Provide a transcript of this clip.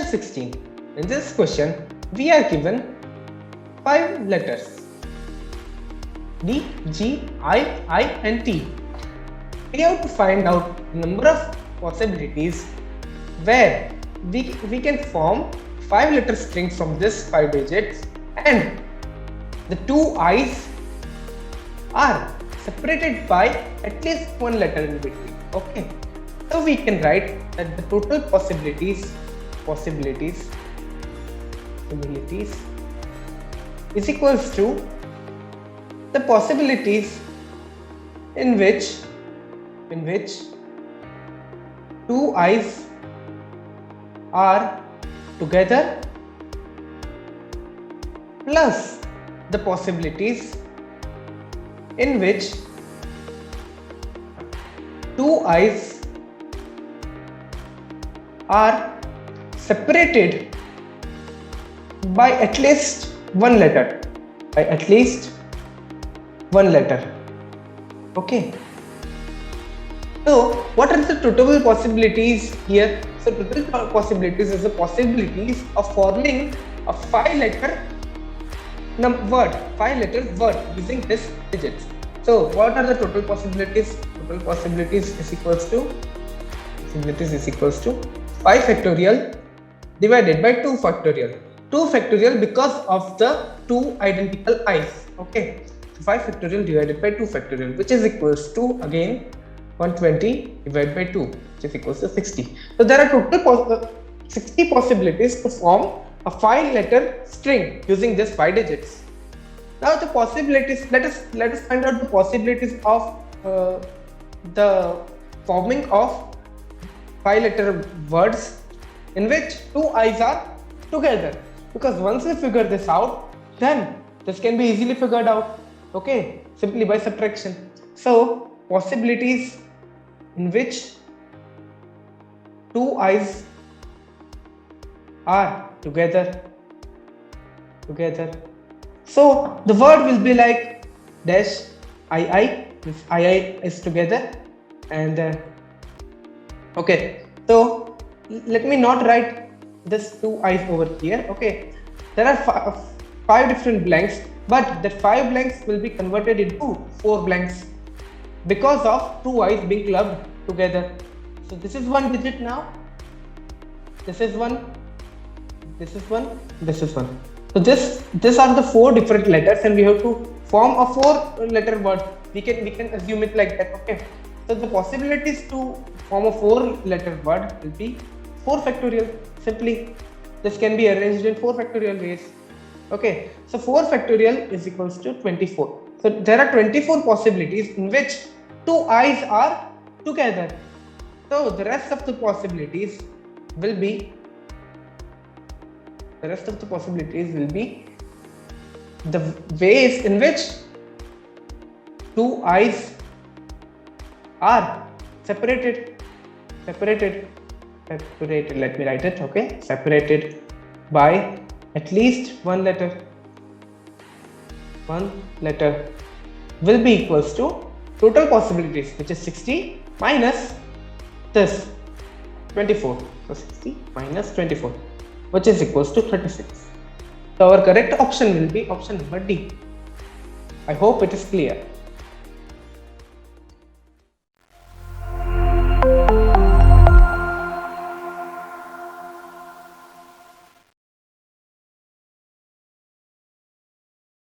16. In this question, we are given 5 letters D, G, I, and T. We have to find out the number of possibilities where we can form 5 letter string from this 5 digits, and the 2 I's are separated by at least one letter in between. Okay, so we can write that the total possibilities is equals to the possibilities in which 2 I's are together plus the possibilities in which 2 I's are separated by at least one letter. Okay. So what are the total possibilities here? So total possibilities is the possibilities of forming a 5-letter word using this digits. So what are the total possibilities? Total possibilities is equals to 5 factorial divided by 2 factorial. 2 factorial because of the 2 identical I's. Okay, so 5 factorial divided by 2 factorial, which is equals to again 120 divided by 2, which is equals to 60. So there are total 60 possibilities to form a 5-letter string using just 5 digits. Now the possibilities, let us find out the possibilities of the forming of 5-letter words in which 2 I's are together. Because once we figure this out, then this can be easily figured out. Okay, simply by subtraction. So possibilities in which 2 I's are together. So the word will be like dash II. This II is together, and okay. So let me not write this 2 I's over here. Okay, there are 5 different blanks, but the 5 blanks will be converted into 4 blanks because of 2 I's being clubbed together. So this is one digit now. This is one. This is one. This is one. So these are the 4 different letters, and we have to form a 4-letter word. We can assume it like that. Okay. So the possibilities to form a 4-letter word will be 4 factorial. Simply, this can be arranged in 4 factorial ways. Okay. So 4 factorial is equals to 24. So there are 24 possibilities in which 2 I's are together. So the rest of the possibilities will be the ways in which 2 I's are separated. Let me write it. Okay, separated by at least one letter. Will be equals to total possibilities, which is 60 minus this 24. So 60 minus 24, which is equals to 36. So our correct option will be option number D. I hope it is clear.